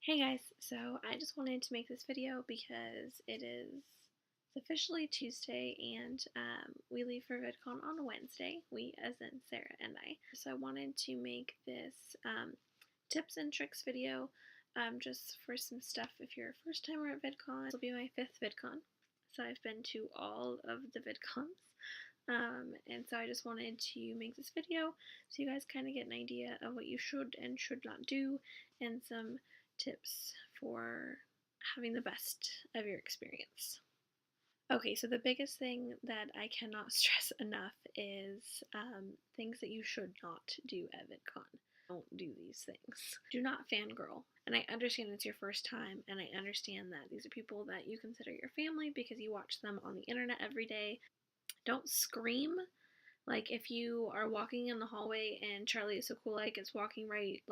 Hey guys, so I just wanted to make this video because it's officially Tuesday and we leave for VidCon on Wednesday, we as in Sarah and I. So I wanted to make this tips and tricks video just for some stuff if you're a first timer at VidCon. This will be my 5th VidCon, so I've been to all of the VidCons. And so I just wanted to make this video so you guys kind of get an idea of what you should and should not do and some tips for having the best of your experience. Okay, so the biggest thing that I cannot stress enough is things that you should not do at VidCon. Don't do these things. Do not fangirl. And I understand it's your first time, and I understand that these are people that you consider your family because you watch them on the internet every day. Don't scream. Like, if you are walking in the hallway and Charlie is so cool like is walking right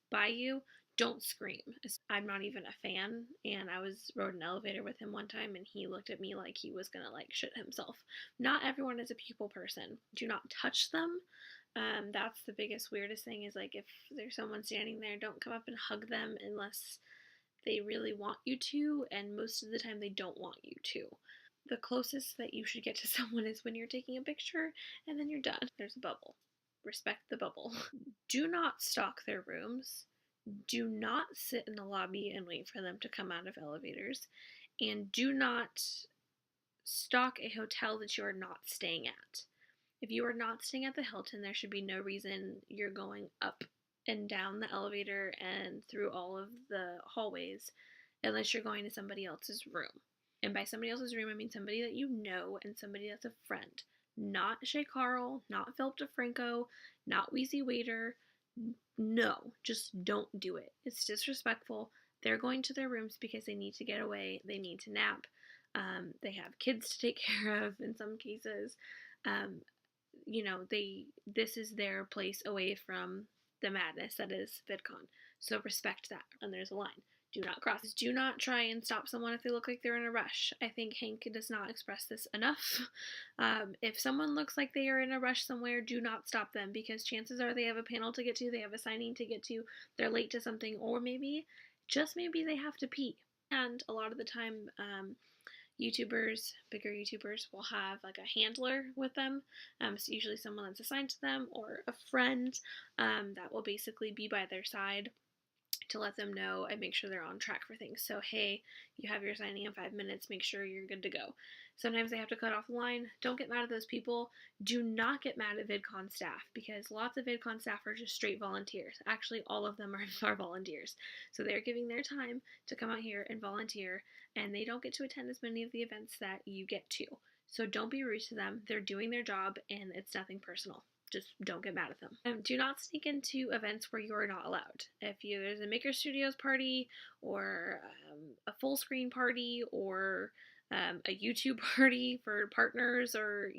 by you, don't scream. I'm not even a fan, and I rode an elevator with him one time and he looked at me like he was gonna shit himself. Not everyone is a people person. Do not touch them. That's the biggest weirdest thing is if there's someone standing there, don't come up and hug them unless they really want you to, and most of the time they don't want you to. The closest that you should get to someone is when you're taking a picture and then you're done. There's a bubble. Respect the bubble. Do not stalk their rooms. Do not sit in the lobby and wait for them to come out of elevators. And do not stalk a hotel that you are not staying at. If you are not staying at the Hilton, there should be no reason you're going up and down the elevator and through all of the hallways unless you're going to somebody else's room. And by somebody else's room, I mean somebody that you know and somebody that's a friend. Not Shay Carl, not Philip DeFranco, not Wheezy Waiter. No, just don't do it. It's disrespectful. They're going to their rooms because they need to get away. They need to nap. They have kids to take care of in some cases. This is their place away from the madness that is VidCon. So respect that. And there's a line. Do not cross. Do not try and stop someone if they look like they're in a rush. I think Hank does not express this enough. If someone looks like they are in a rush somewhere, do not stop them because chances are they have a panel to get to, they have a signing to get to, they're late to something, or maybe, just maybe they have to pee. And a lot of the time, YouTubers, bigger YouTubers, will have a handler with them. It's usually someone that's assigned to them or a friend that will basically be by their side to let them know and make sure they're on track for things. So, hey, you have your signing in 5 minutes, make sure you're good to go. Sometimes they have to cut off the line. Don't get mad at those people. Do not get mad at VidCon staff because lots of VidCon staff are just straight volunteers. Actually, all of them are volunteers. So they're giving their time to come out here and volunteer, and they don't get to attend as many of the events that you get to. So don't be rude to them. They're doing their job, and it's nothing personal. Just don't get mad at them. Do not sneak into events where you are not allowed. If there's a Maker Studios party or a full screen party or a YouTube party for partners or,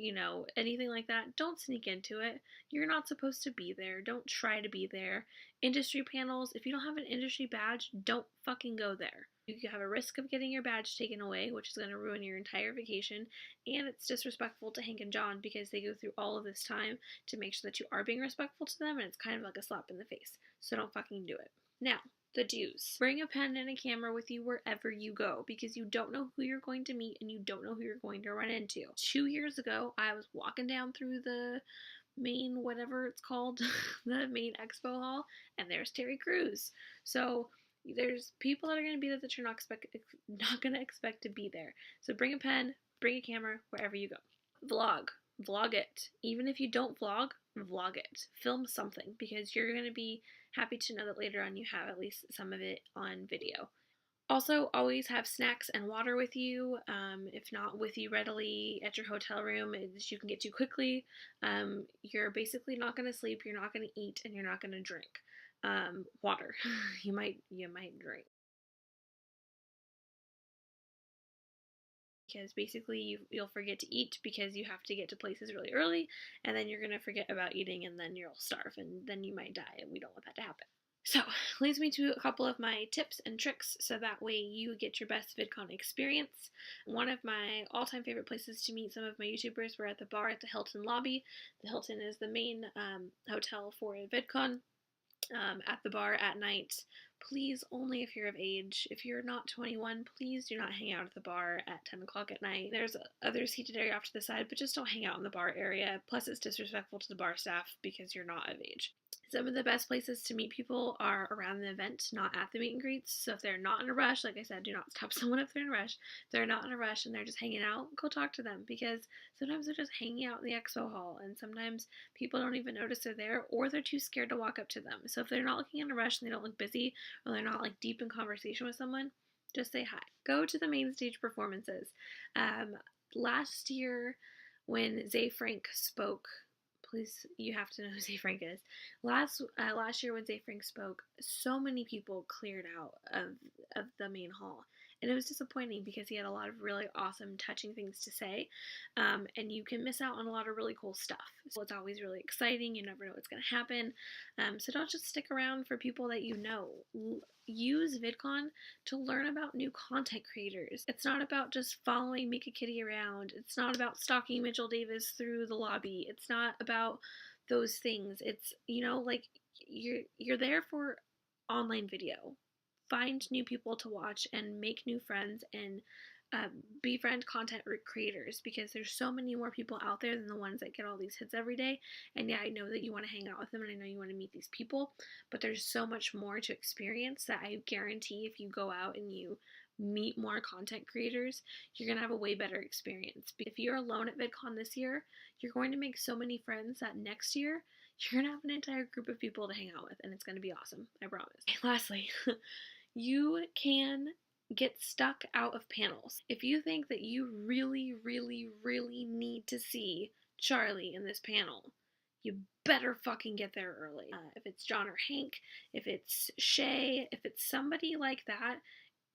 anything like that, don't sneak into it. You're not supposed to be there. Don't try to be there. Industry panels, if you don't have an industry badge, don't fucking go there. You have a risk of getting your badge taken away, which is going to ruin your entire vacation, and it's disrespectful to Hank and John because they go through all of this time to make sure that you are being respectful to them, and it's kind of like a slap in the face. So don't fucking do it. Now, the do's. Bring a pen and a camera with you wherever you go because you don't know who you're going to meet and you don't know who you're going to run into. 2 years ago, I was walking down through the main, whatever it's called, the main expo hall, and there's Terry Crews. So there's people that are going to be there that you're not going to expect to be there. So bring a pen, bring a camera wherever you go. Vlog it. Even if you don't vlog it. Film something because you're going to be happy to know that later on you have at least some of it on video. Also, always have snacks and water with you. If not with you readily at your hotel room, that you can get to quickly. You're basically not going to sleep, you're not going to eat, and you're not going to drink. Water. You might drink. Because basically you'll forget to eat because you have to get to places really early, and then you're going to forget about eating, and then you'll starve, and then you might die, and we don't want that to happen. So, leads me to a couple of my tips and tricks so that way you get your best VidCon experience. One of my all-time favorite places to meet some of my YouTubers were at the bar at the Hilton lobby. The Hilton is the main hotel for VidCon. at the bar at night. Please, only if you're of age. If you're not 21, please do not hang out at the bar at 10 o'clock at night. There's other seated area off to the side, but just don't hang out in the bar area. Plus, it's disrespectful to the bar staff because you're not of age. Some of the best places to meet people are around the event, not at the meet and greets. So if they're not in a rush, like I said, do not stop someone if they're in a rush. If they're not in a rush and they're just hanging out, go talk to them, because sometimes they're just hanging out in the expo hall, and sometimes people don't even notice they're there, or they're too scared to walk up to them. So if they're not looking in a rush and they don't look busy, or they're not like deep in conversation with someone, just say hi. Go to the main stage performances. Last year when Zay Frank spoke, please, you have to know who Zay Frank is. Last year when Zay Frank spoke, so many people cleared out of the main hall, and it was disappointing because he had a lot of really awesome, touching things to say, and you can miss out on a lot of really cool stuff. So it's always really exciting. You never know what's going to happen, so don't just stick around for people that you know. Use VidCon to learn about new content creators. It's not about just following Mika Kitty around. It's not about stalking Mitchell Davis through the lobby. It's not about those things. It's, like, you're there for online video. Find new people to watch and make new friends, and befriend content creators, because there's so many more people out there than the ones that get all these hits every day. And yeah, I know that you want to hang out with them, and I know you want to meet these people, but there's so much more to experience that I guarantee if you go out and you meet more content creators, you're going to have a way better experience. If you're alone at VidCon this year, you're going to make so many friends that next year you're going to have an entire group of people to hang out with, and it's going to be awesome. I promise. Lastly, you can get stuck out of panels. If you think that you really, really, really need to see Charlie in this panel, you better fucking get there early. If it's John or Hank, if it's Shay, if it's somebody like that,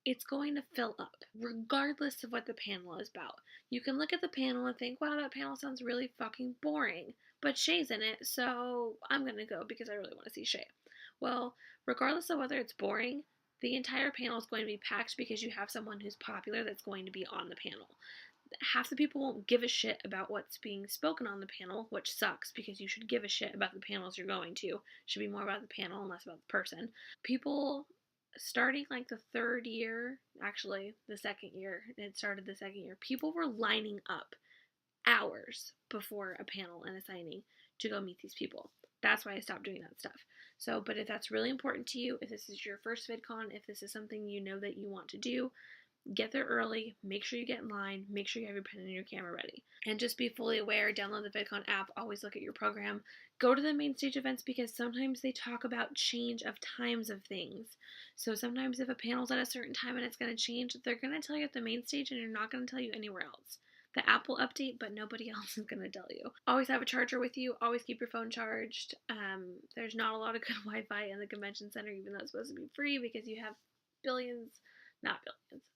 it's going to fill up, regardless of what the panel is about. You can look at the panel and think, wow, that panel sounds really fucking boring, but Shay's in it, so I'm gonna go because I really want to see Shay. Well, regardless of whether it's boring, the entire panel is going to be packed because you have someone who's popular that's going to be on the panel. Half the people won't give a shit about what's being spoken on the panel, which sucks because you should give a shit about the panels you're going to. It should be more about the panel and less about the person. People starting like the third year, actually the second year, it started the second year, people were lining up hours before a panel and a signing to go meet these people. That's why I stopped doing that stuff. So, but if that's really important to you, if this is your first VidCon, if this is something you know that you want to do, get there early, make sure you get in line, make sure you have your pen and your camera ready. And just be fully aware, download the VidCon app, always look at your program. Go to the main stage events because sometimes they talk about change of times of things. So sometimes if a panel's at a certain time and it's going to change, they're going to tell you at the main stage and they're not going to tell you anywhere else. The app will update, but nobody else is going to tell you. Always have a charger with you. Always keep your phone charged. There's not a lot of good Wi-Fi in the convention center, even though it's supposed to be free, because you have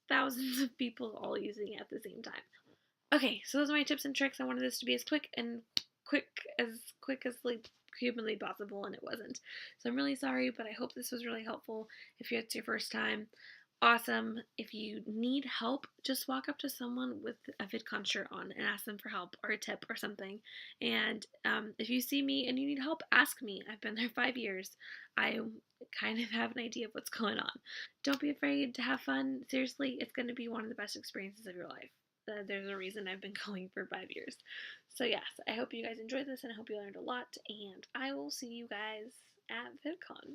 thousands of people all using it at the same time. Okay, so those are my tips and tricks. I wanted this to be as quick as like humanly possible, and it wasn't. So I'm really sorry, but I hope this was really helpful. If it's your first time, awesome. If you need help, just walk up to someone with a VidCon shirt on and ask them for help or a tip or something. And if you see me and you need help, ask me. I've been there 5 years. I kind of have an idea of what's going on. Don't be afraid to have fun. Seriously, it's going to be one of the best experiences of your life. There's a reason I've been going for 5 years. So yes, I hope you guys enjoyed this, and I hope you learned a lot, and I will see you guys at VidCon.